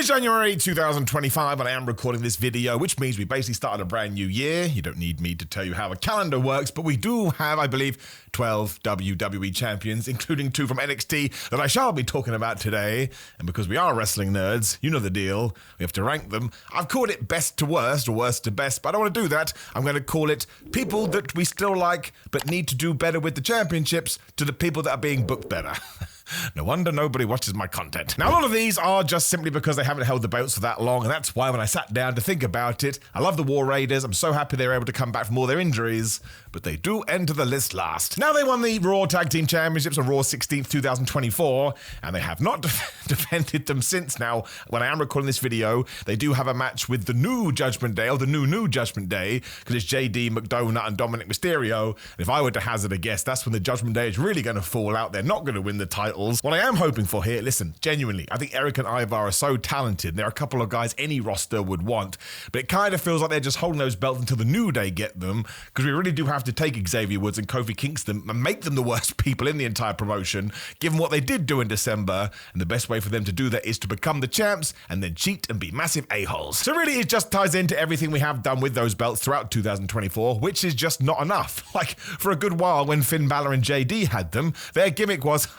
is January 2025 and I am recording this video, which means we basically started a brand new year. You don't need me to tell you how a calendar works, but we do have, I believe, 12 WWE champions, including 2 from NXT that I shall be talking about today. And because we are wrestling nerds, you know the deal, we have to rank them. I've called it best to worst or worst to best, but I don't want to do that. I'm going to call it people that we still like but need to do better with the championships to the people that are being booked better. No wonder nobody watches my content. Now, a lot of these are just simply because they haven't held the belts for that long, and that's why when I sat down to think about it, I love the War Raiders. I'm so happy they were able to come back from all their injuries, but they do enter the list last. Now, they won the Raw Tag Team Championships on Raw 16th, 2024, and they have not defended them since. Now, when I am recording this video, they do have a match with the new Judgment Day, or the new Judgment Day, because it's JD, McDonagh, and Dominic Mysterio. And if I were to hazard a guess, that's when the Judgment Day is really going to fall out. They're not going to win the title. What I am hoping for here, listen, genuinely, I think Eric and Ivar are so talented. There are a couple of guys any roster would want, but it kind of feels like they're just holding those belts until the New Day get them, because we really do have to take Xavier Woods and Kofi Kingston and make them the worst people in the entire promotion, given what they did do in December, and the best way for them to do that is to become the champs and then cheat and be massive a-holes. So really, it just ties into everything we have done with those belts throughout 2024, which is just not enough. Like, for a good while, when Finn Balor and JD had them, their gimmick was,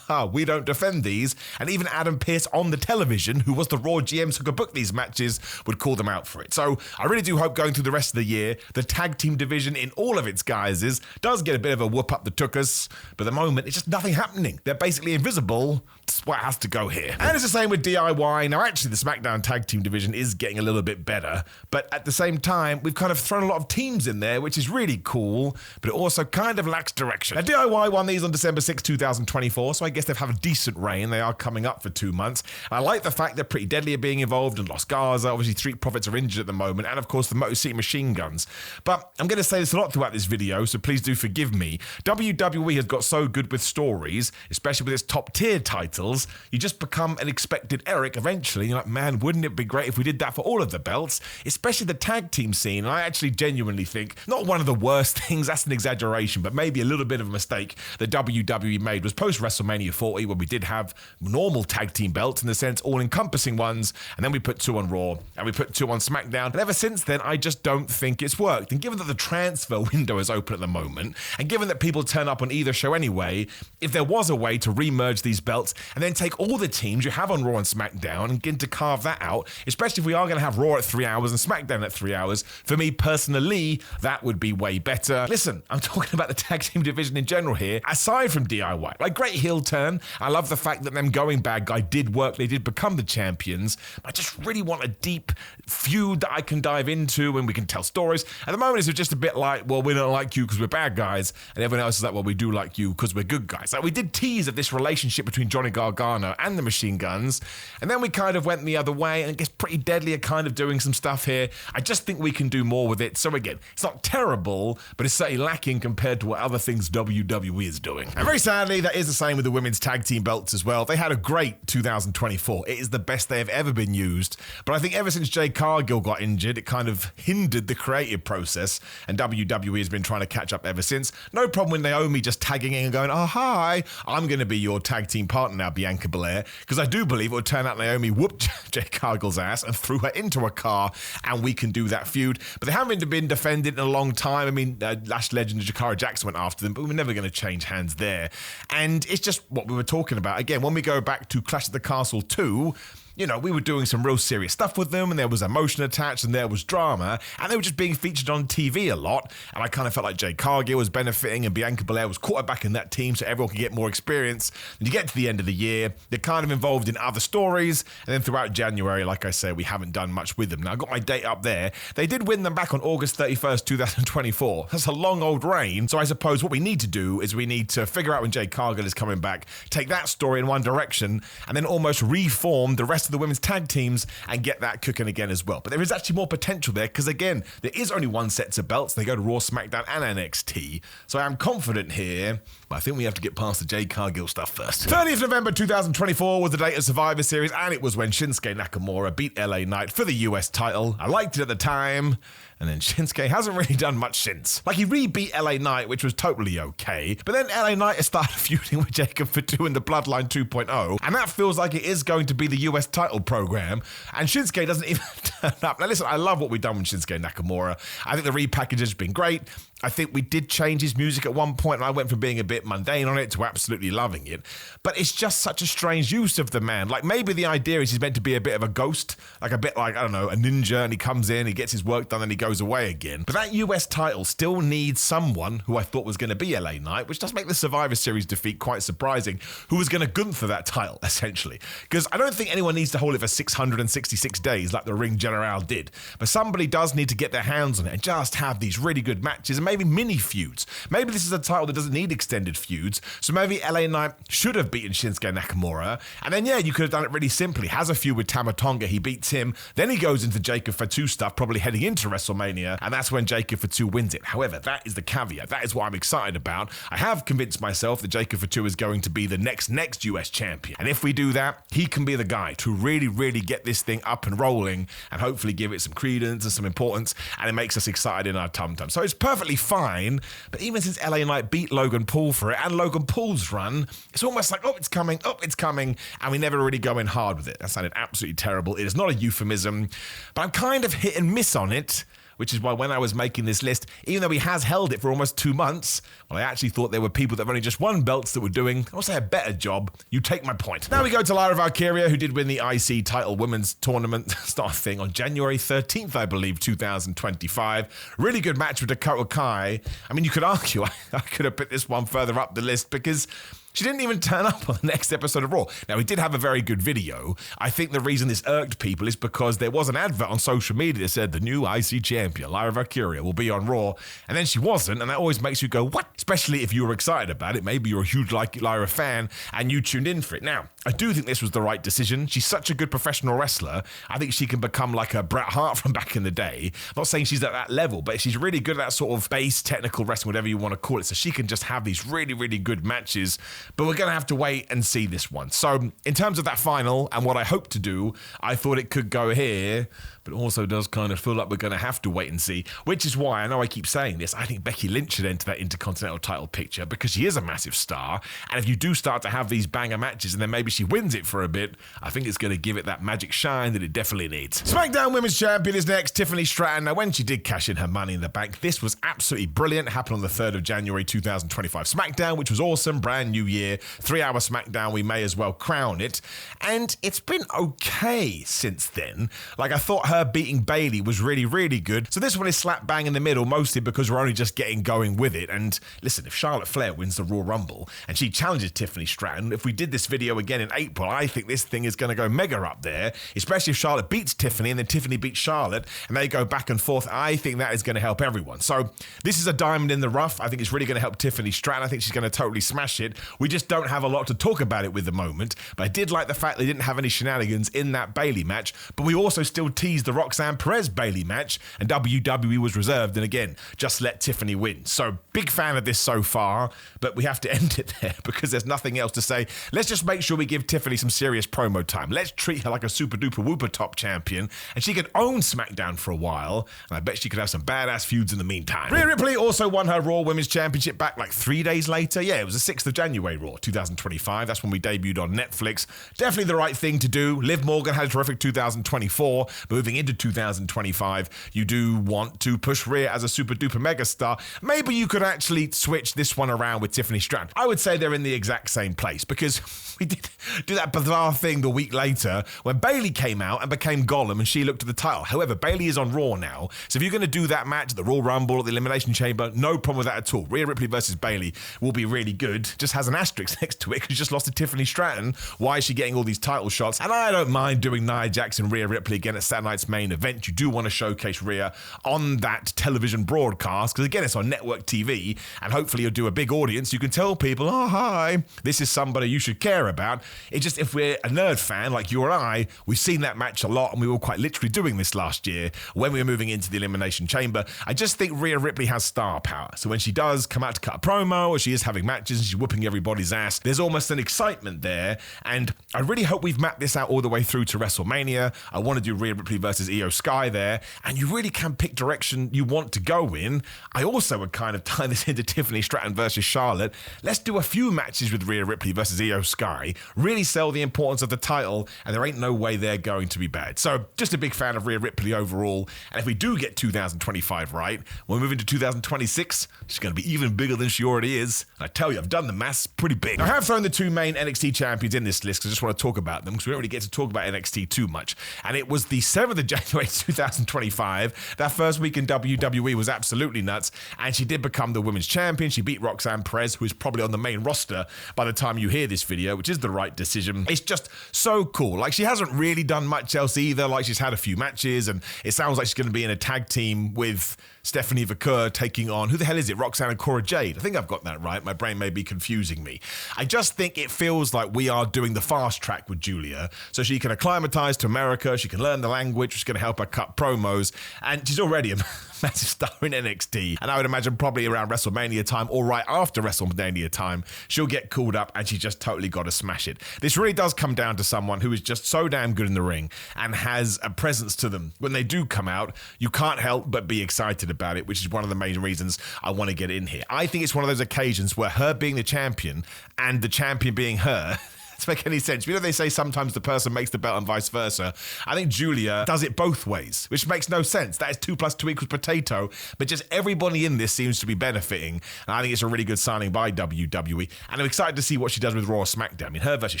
we don't defend these, and even Adam Pearce on the television, who was the Raw GMs who could book these matches, would call them out for it. So I really do hope going through the rest of the year, the tag team division in all of its guises does get a bit of a whoop up the tuchus, but at the moment it's just nothing happening. They're basically invisible. That's why it has to go here. And it's the same with DIY. Now actually the SmackDown tag team division is getting a little bit better, but at the same time we've kind of thrown a lot of teams in there, which is really cool, but it also kind of lacks direction. Now DIY won these on December 6, 2024, so I guess they've had a decent reign. They are coming up for 2 months. And I like the fact that Pretty Deadly are being involved and Los Garza, obviously Street Profits are injured at the moment, and of course the Motor City Machine Guns. But I'm going to say this a lot throughout this video, so please do forgive me. WWE has got so good with stories, especially with its top tier titles, you just become an expected Eric eventually. You're like, man, wouldn't it be great if we did that for all of the belts, especially the tag team scene? And I actually genuinely think, not one of the worst things, that's an exaggeration, but maybe a little bit of a mistake that WWE made was post WrestleMania 40, where we did have normal tag team belts, in the sense all-encompassing ones, and then we put 2 on Raw, and we put 2 on SmackDown, and ever since then, I just don't think it's worked. And given that the transfer window is open at the moment, and given that people turn up on either show anyway, if there was a way to re-merge these belts, and then take all the teams you have on Raw and SmackDown, and begin to carve that out, especially if we are going to have Raw at 3 hours and SmackDown at 3 hours, for me personally, that would be way better. Listen, I'm talking about the tag team division in general here, aside from DIY. Like, great heel turn, I love the fact that them going bad guy did work, they did become the champions. I just really want a deep feud that I can dive into and we can tell stories. At the moment, it's just a bit like, well, we don't like you because we're bad guys, and everyone else is like, well, we do like you because we're good guys. Like, we did tease of this relationship between Johnny Gargano and the Machine Guns, and then we kind of went the other way, and it gets Pretty Deadly are kind of doing some stuff here. I just think we can do more with it. So again, it's not terrible, but it's certainly lacking compared to what other things WWE is doing. And very sadly, that is the same with the women's tag team belts as well. They had a great 2024. It is the best they have ever been used, but I think ever since Jade Cargill got injured, it kind of hindered the creative process, and WWE has been trying to catch up ever since. No problem with Naomi just tagging in and going, oh, hi, I'm going to be your tag team partner now, Bianca Belair, because I do believe it would turn out Naomi whooped Jade Cargill's ass and threw her into a car, and we can do that feud. But they haven't been defended in a long time. I mean, Lash Legend and Jakara Jackson went after them, but we're never going to change hands there. And it's just what we were talking about. Again, when we go back to Clash at the Castle 2, you know, we were doing some real serious stuff with them, and there was emotion attached, and there was drama, and they were just being featured on TV a lot, and I kind of felt like Jade Cargill was benefiting, and Bianca Belair was quarterback in that team, so everyone could get more experience. And you get to the end of the year, they're kind of involved in other stories, and then throughout January, like I said, we haven't done much with them. Now, I got my date up there. They did win them back on August 31st, 2024. That's a long old reign, so I suppose what we need to do is we need to figure out when Jade Cargill is coming back, take that story in one direction, and then almost reform the rest of the women's tag teams and get that cooking again as well. But there is actually more potential there, because again, there is only one set of belts. They go to Raw, SmackDown, and NXT. So I am confident here, but I think we have to get past the Jade Cargill stuff first. 30th November 2024 was the date of Survivor Series, and it was when Shinsuke Nakamura beat LA Knight for the US title. I liked it at the time, and then Shinsuke hasn't really done much since. Like, he re-beat LA Knight, which was totally okay, but then LA Knight has started feuding with Jacob Fatu in the Bloodline 2.0, and that feels like it is going to be the US title program, and Shinsuke doesn't even turn up. Now listen, I love what we've done with Shinsuke Nakamura. I think the repackage has been great. I think we did change his music at one point, and I went from being a bit mundane on it to absolutely loving it. But it's just such a strange use of the man. Like, maybe the idea is he's meant to be a bit of a ghost, like a bit like, I don't know, a ninja, and he comes in, he gets his work done, and he goes away again. But that US title still needs someone who I thought was going to be LA Knight, which does make the Survivor Series defeat quite surprising, who was going to Gunther that title, essentially. Because I don't think anyone needs to hold it for 666 days like the Ring General did. But somebody does need to get their hands on it and just have these really good matches, and maybe mini feuds. Maybe this is a title that doesn't need extended feuds, so maybe LA Knight should have beaten Shinsuke Nakamura, and then you could have done it really simply. Has a feud with Tama Tonga, he beats him, then he goes into Jacob Fatu stuff, probably heading into WrestleMania, and that's when Jacob Fatu wins it. However, that is the caveat. That is what I'm excited about. I have convinced myself that Jacob Fatu is going to be the next US champion, and if we do that, he can be the guy to really get this thing up and rolling, and hopefully give it some credence and some importance, and it makes us excited in our tum-tum. So it's perfectly fine. But even since LA Knight beat Logan Paul for it, and Logan Paul's run, it's almost like, it's coming, and we never really go in hard with it. That sounded absolutely terrible. It is not a euphemism, but I'm kind of hit and miss on it, which is why when I was making this list, even though he has held it for almost 2 months, well, I actually thought there were people that have only just won belts that were doing, I'll say, a better job. You take my point. Now we go to Lyra Valkyria, who did win the IC title women's tournament start thing on January 13th, I believe, 2025. Really good match with Dakota Kai. I mean, you could argue I could have put this one further up the list because she didn't even turn up on the next episode of Raw. Now, we did have a very good video. I think the reason this irked people is because there was an advert on social media that said the new IC champion, Lyra Valkyria, will be on Raw, and then she wasn't, and that always makes you go, what? Especially if you were excited about it. Maybe you're a huge Lyra fan, and you tuned in for it. Now, I do think this was the right decision. She's such a good professional wrestler. I think she can become like a Bret Hart from back in the day. I'm not saying she's at that level, but she's really good at that sort of base technical wrestling, whatever you want to call it, so she can just have these really good matches. But we're going to have to wait and see this one. So in terms of that final and what I hope to do, I thought it could go here, but also does kind of feel like we're going to have to wait and see, which is why, I know I keep saying this, I think Becky Lynch should enter that Intercontinental title picture because she is a massive star. And if you do start to have these banger matches and then maybe she wins it for a bit, I think it's going to give it that magic shine that it definitely needs. SmackDown Women's Champion is next, Tiffany Stratton. Now, when she did cash in her Money in the Bank, this was absolutely brilliant. It happened on the 3rd of January 2025 SmackDown, which was awesome. Brand new year, 3-hour SmackDown. We may as well crown it. And it's been okay since then. Like, I thought her beating Bayley was really good. So this one is slap bang in the middle, mostly because we're only just getting going with it. And listen, if Charlotte Flair wins the Royal Rumble and she challenges Tiffany Stratton, if we did this video again in April, I think this thing is going to go mega up there, especially if Charlotte beats Tiffany and then Tiffany beats Charlotte and they go back and forth. I think that is going to help everyone. So this is a diamond in the rough. I think it's really going to help Tiffany Stratton. I think she's going to totally smash it. We just don't have a lot to talk about it with the moment, but I did like the fact they didn't have any shenanigans in that Bayley match, but we also still teased the Roxanne Perez Bayley match, and WWE was reserved, and again, just let Tiffany win. So big fan of this so far, but we have to end it there because there's nothing else to say. Let's just make sure we give Tiffany some serious promo time. Let's treat her like a super duper whooper top champion, and she could own SmackDown for a while, and I bet she could have some badass feuds in the meantime. Rhea Ripley also won her Raw Women's Championship back like 3 days later. Yeah, it was the 6th of January Raw 2025. That's when we debuted on Netflix. Definitely the right thing to do. Liv Morgan had a terrific 2024. Moving into 2025, you do want to push Rhea as a super duper mega star. Maybe you could actually switch this one around with Tiffany Stratton. I would say they're in the exact same place because we did do that bizarre thing the week later when Bayley came out and became Gollum and she looked at the title. However, Bayley is on Raw now, so if you're going to do that match, the Royal Rumble or the Elimination Chamber, no problem with that at all. Rhea Ripley versus Bayley will be really good. Just has an asterisk next to it because she just lost to Tiffany Stratton. Why is she getting all these title shots? And I don't mind doing Nia Jax and Rhea Ripley again at Saturday night's main event. You do want to showcase Rhea on that television broadcast because again, it's on network TV and hopefully you'll do a big audience. You can tell people, oh, hi, this is somebody you should care about. It's just if we're a nerd fan like you or I, we've seen that match a lot and we were quite literally doing this last year when we were moving into the Elimination Chamber. I just think Rhea Ripley has star power. So when she does come out to cut a promo or she is having matches and she's whooping everybody everybody's ass. There's almost an excitement there, and I really hope we've mapped this out all the way through to WrestleMania. I want to do Rhea Ripley versus Io Sky there, and you really can pick direction you want to go in. I also would kind of tie this into Tiffany Stratton versus Charlotte. Let's do a few matches with Rhea Ripley versus Io Sky, really sell the importance of the title, and there ain't no way they're going to be bad. So just a big fan of Rhea Ripley overall, and if we do get 2025 right, when we move into 2026, she's going to be even bigger than she already is. And I tell you, I've done the maths pretty big. Now, I have thrown the two main NXT champions in this list because I just want to talk about them because we don't really get to talk about NXT too much. And it was the 7th of January 2025. That first week in WWE was absolutely nuts, and she did become the women's champion. She beat Roxanne Perez, who is probably on the main roster by the time you hear this video, which is the right decision. It's just so cool. Like, she hasn't really done much else either. Like, she's had a few matches, and it sounds like she's going to be in a tag team with Stephanie Vaquer taking on, who the hell is it? Roxanne and Cora Jade. I think I've got that right. My brain may be confusing me. I just think it feels like we are doing the fast track with Giulia, so she can acclimatize to America, she can learn the language, which is going to help her cut promos, and she's already a massive star in NXT, and I would imagine probably around WrestleMania time or right after WrestleMania time, she'll get called up and she just totally got to smash it. This really does come down to someone who is just so damn good in the ring and has a presence to them. When they do come out, you can't help but be excited about it, which is one of the main reasons I want to get in here. I think it's one of those occasions where her being the champion and the champion being her to make any sense. You know, they say sometimes the person makes the belt and vice versa. I think Giulia does it both ways, which makes no sense. That is 2 + 2 = potato, but just everybody in this seems to be benefiting. And I think it's a really good signing by WWE. And I'm excited to see what she does with Raw or SmackDown. I mean, her versus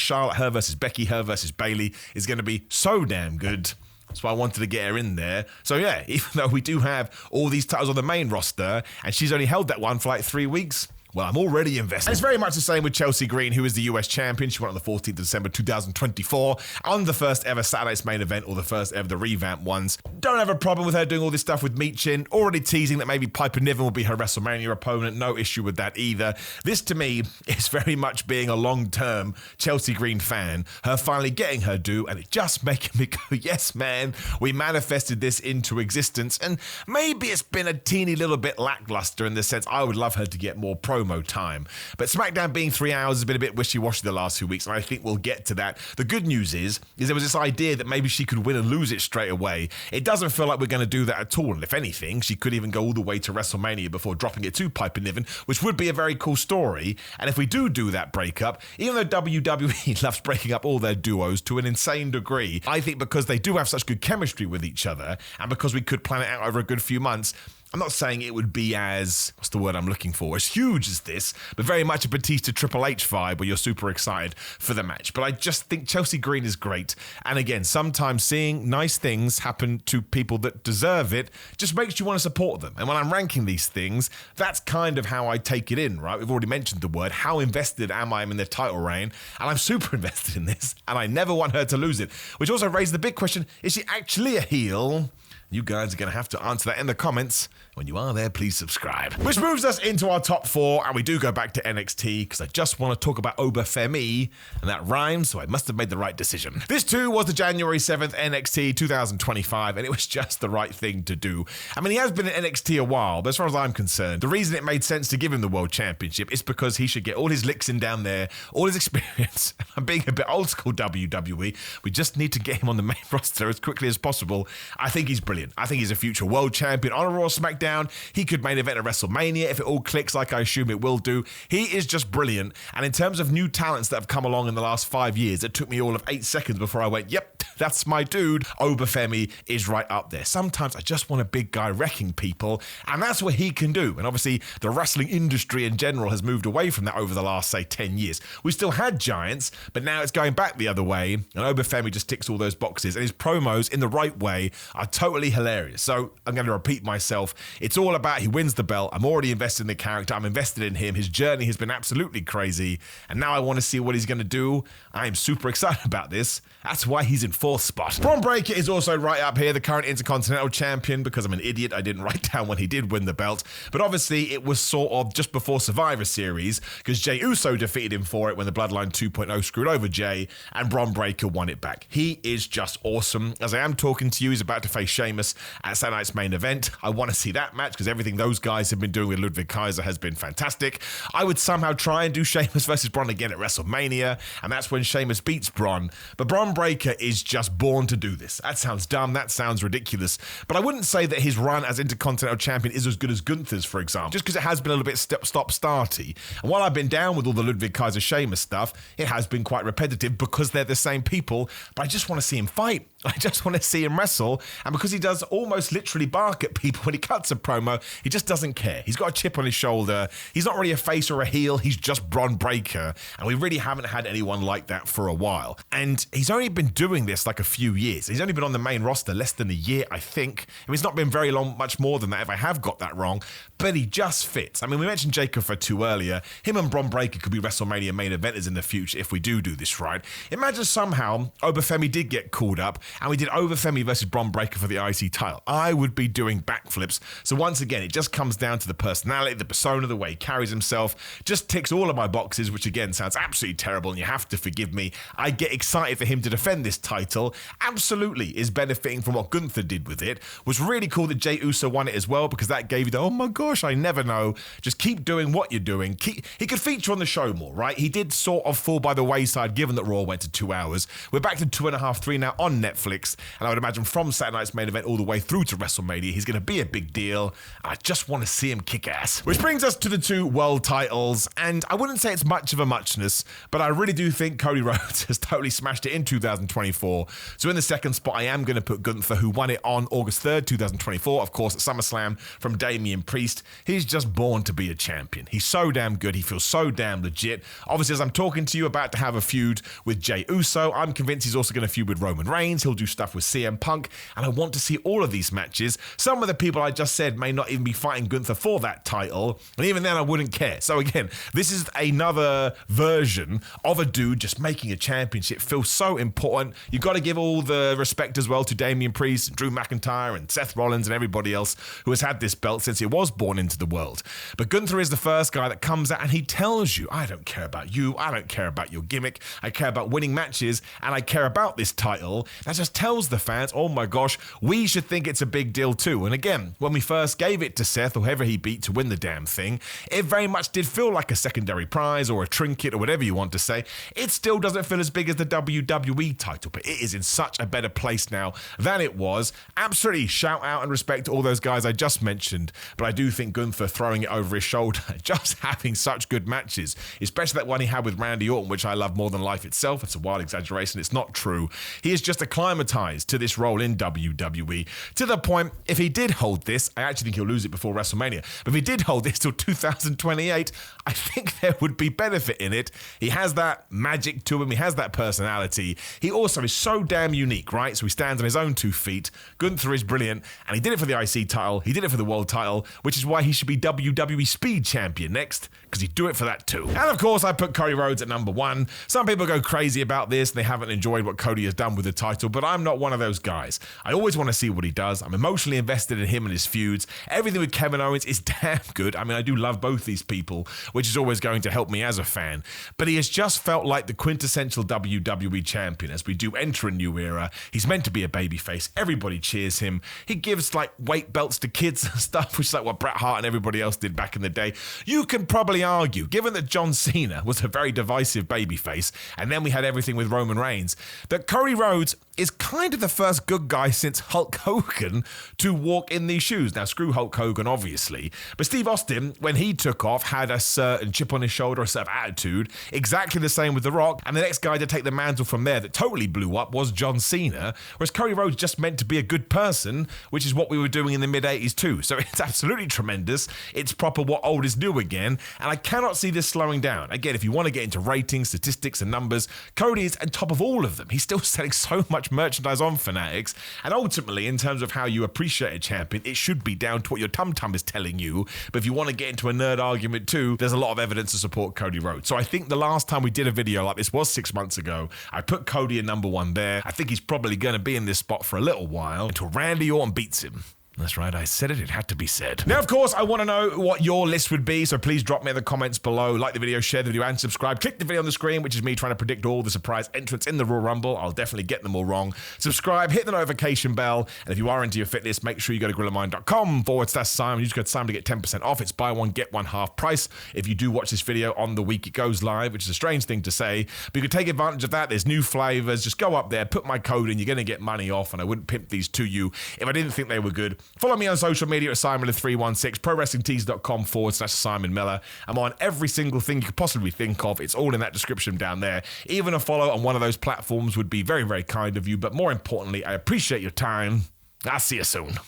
Charlotte, her versus Becky, her versus Bayley is going to be so damn good. That's why I wanted to get her in there. So yeah, even though we do have all these titles on the main roster, and she's only held that one for like 3 weeks, well, I'm already invested. And it's very much the same with Chelsea Green, who is the US champion. She won on the 14th of December 2024 on the first ever Saturday's main event, or the first ever the revamp ones. Don't have a problem with her doing all this stuff with Michin. Already teasing that maybe Piper Niven will be her WrestleMania opponent. No issue with that either. This to me is very much being a long-term Chelsea Green fan. Her finally getting her due, and it just making me go, yes, man, we manifested this into existence. And maybe it's been a teeny little bit lackluster in the sense I would love her to get more promo time. But SmackDown being 3 hours has been a bit wishy-washy the last few weeks, and I think we'll get to that. The good news is there was this idea that maybe she could win and lose it straight away. It doesn't feel like we're going to do that at all, and if anything, she could even go all the way to WrestleMania before dropping it to Piper Niven, which would be a very cool story. And if we do that breakup, even though WWE loves breaking up all their duos to an insane degree, I think because they do have such good chemistry with each other, and because we could plan it out over a good few months, I'm not saying it would be as, what's the word I'm looking for, as huge as this, but very much a Batista Triple H vibe where you're super excited for the match. But I just think Chelsea Green is great. And again, sometimes seeing nice things happen to people that deserve it just makes you want to support them. And when I'm ranking these things, that's kind of how I take it in, right? We've already mentioned the word. How invested am I in their title reign? And I'm super invested in this, and I never want her to lose it. Which also raises the big question, is she actually a heel? You guys are going to have to answer that in the comments. When you are there, please subscribe. Which moves us into our top 4, and we do go back to NXT because I just want to talk about Oba Femi, and that rhymes, so I must have made the right decision. This too was the January 7th NXT 2025, and it was just the right thing to do. I mean, he has been in NXT a while, but as far as I'm concerned, the reason it made sense to give him the World Championship is because he should get all his licks in down there, all his experience. I'm being a bit old school WWE. We just need to get him on the main roster as quickly as possible. I think he's brilliant. I think he's a future world champion on a Raw SmackDown. He could main event at WrestleMania if it all clicks like I assume it will do. He is just brilliant. And in terms of new talents that have come along in the last 5 years, it took me all of 8 seconds before I went, yep, that's my dude. Oba Femi is right up there. Sometimes I just want a big guy wrecking people, and that's what he can do. And obviously the wrestling industry in general has moved away from that over the last, say, 10 years. We still had giants, but now it's going back the other way, and Oba Femi just ticks all those boxes, and his promos in the right way are totally hilarious. So I'm going to repeat myself. It's all about he wins the belt. I'm already invested in the character. I'm invested in him. His journey has been absolutely crazy, and now I want to see what he's going to do. I am super excited about this. That's why he's in 4. 4th spot. Bron Breakker is also right up here, the current Intercontinental champion. Because I'm an idiot, I didn't write down when he did win the belt. But obviously, it was sort of just before Survivor Series, because Jey Uso defeated him for it when the Bloodline 2.0 screwed over Jey, and Bron Breakker won it back. He is just awesome. As I am talking to you, he's about to face Sheamus at Saturday night's main event. I want to see that match, because everything those guys have been doing with Ludwig Kaiser has been fantastic. I would somehow try and do Sheamus versus Bron again at WrestleMania, and that's when Sheamus beats Bron. But Bron Breakker is just born to do this. That sounds dumb, that sounds ridiculous, but I wouldn't say that his run as Intercontinental champion is as good as Gunther's, for example, just because it has been a little bit stop-starty. And while I've been down with all the Ludwig Kaiser Sheamus stuff, it has been quite repetitive because they're the same people, but I just want to see him fight. I just want to see him wrestle, and because he does almost literally bark at people when he cuts a promo, he just doesn't care. He's got a chip on his shoulder. He's not really a face or a heel. He's just Bron Breakker, and we really haven't had anyone like that for a while. And he's only been doing this like a few years. He's only been on the main roster less than a year, I think. I mean, it's not been very long, much more than that if I have got that wrong, but he just fits. I mean, we mentioned Jacob Fatu earlier. Him and Bron Breakker could be WrestleMania main eventers in the future if we do this right. Imagine somehow Oba Femi did get called up, and we did Oba Femi versus Bron Breakker for the IC title. I would be doing backflips. So once again, it just comes down to the personality, the persona, the way he carries himself. Just ticks all of my boxes, which again sounds absolutely terrible, and you have to forgive me. I get excited for him to defend this title. Absolutely is benefiting from what Gunther did with it. Was really cool that Jey Uso won it as well, because that gave you the, oh my gosh, I never know. Just keep doing what you're doing. He could feature on the show more, right? He did sort of fall by the wayside, given that Raw went to 2 hours. We're back to 2.5, 3 now on Netflix, and I would imagine from Saturday night's main event all the way through to WrestleMania, he's going to be a big deal. I just want to see him kick ass. Which brings us to the 2 world titles, and I wouldn't say it's much of a muchness, but I really do think Cody Rhodes has totally smashed it in 2024. So in the 2nd spot, I am going to put Gunther, who won it on August 3rd, 2024, of course, at SummerSlam from Damian Priest. He's just born to be a champion. He's so damn good. He feels so damn legit. Obviously, as I'm talking to you, about to have a feud with Jey Uso. I'm convinced he's also going to feud with Roman Reigns. He'll do stuff with CM Punk, and I want to see all of these matches. Some of the people I just said may not even be fighting Gunther for that title, and even then I wouldn't care. So again, this is another version of a dude just making a championship feel so important. You've got to give all the respect as well to Damian Priest, Drew McIntyre, and Seth Rollins, and everybody else who has had this belt since it was born into the world. But Gunther is the first guy that comes out and he tells you, I don't care about you, I don't care about your gimmick, I care about winning matches, and I care about this title. That just tells the fans, oh my gosh, we should think it's a big deal too. And again, when we first gave it to Seth, or whoever he beat to win the damn thing, it very much did feel like a secondary prize or a trinket or whatever you want to say. It still doesn't feel as big as the WWE title, but it is in such a better place now than it was. Absolutely shout out and respect to all those guys I just mentioned, but I do think Gunther throwing it over his shoulder, just having such good matches, especially that one he had with Randy Orton, which I love more than life itself. It's a wild exaggeration. It's not true. He is just acclimatized to this role in WWE to the point, if he did hold this, I actually think he'll lose it before WrestleMania, but if he did hold this till 2028, I think there would be benefit in it. He has that magic to him. He has that personality. He also is so damn unique, right? So he stands on his own 2 feet. Gunther is brilliant, and he did it for the IC title. He did it for the world title, which is why he should be WWE Speed Champion next, because he'd do it for that too. And of course, I put Cody Rhodes at number 1. Some people go crazy about this. They haven't enjoyed what Cody has done with the title, but I'm not one of those guys. I always want to see what he does. I'm emotionally invested in him and his feuds. Everything with Kevin Owens is damn good. I mean, I do love both these people, which is always going to help me as a fan. But he has just felt like the quintessential WWE champion as we do enter a new era. He's meant to be a babyface. Everybody cheers him. He gives like weight belts to kids and stuff, which is like what Bret Hart and everybody else did back in the day. You can probably argue, given that John Cena was a very divisive babyface, and then we had everything with Roman Reigns, that Cody Rhodes is kind of the first good guy since Hulk Hogan to walk in these shoes. Now, screw Hulk Hogan, obviously, but Steve Austin, when he took off, had a certain chip on his shoulder, a certain attitude, exactly the same with The Rock, and the next guy to take the mantle from there that totally blew up was John Cena, whereas Cody Rhodes just meant to be a good person, which is what we were doing in the mid-80s too. So it's absolutely tremendous. It's proper what old is new again, and I cannot see this slowing down. Again, if you want to get into ratings, statistics, and numbers, Cody is on top of all of them. He's still selling so much merchandise on Fanatics. And ultimately, in terms of how you appreciate a champion, it should be down to what your tum-tum is telling you. But if you want to get into a nerd argument too, there's a lot of evidence to support Cody Rhodes. So I think the last time we did a video like this was 6 months ago. I put Cody at number 1 there. I think he's probably going to be in this spot for a little while until Randy Orton beats him. That's right, I said it had to be said. Now, of course, I want to know what your list would be, so please drop me in the comments below. Like the video, share the video, and subscribe. Click the video on the screen, which is me trying to predict all the surprise entrants in the Royal Rumble. I'll definitely get them all wrong. Subscribe, hit the notification bell, and if you are into your fitness, make sure you go to grillermind.com/Simon. Use code Simon to get 10% off. It's buy one, get one half price. If you do watch this video on the week it goes live, which is a strange thing to say, but you can take advantage of that. There's new flavors. Just go up there, put my code in. You're going to get money off, and I wouldn't pimp these to you if I didn't think they were good. Follow me on social media at simonmiller316, prowrestlingtees.com/Simon Miller. I'm on every single thing you could possibly think of. It's all in that description down there. Even a follow on one of those platforms would be very, very kind of you. But more importantly, I appreciate your time. I'll see you soon.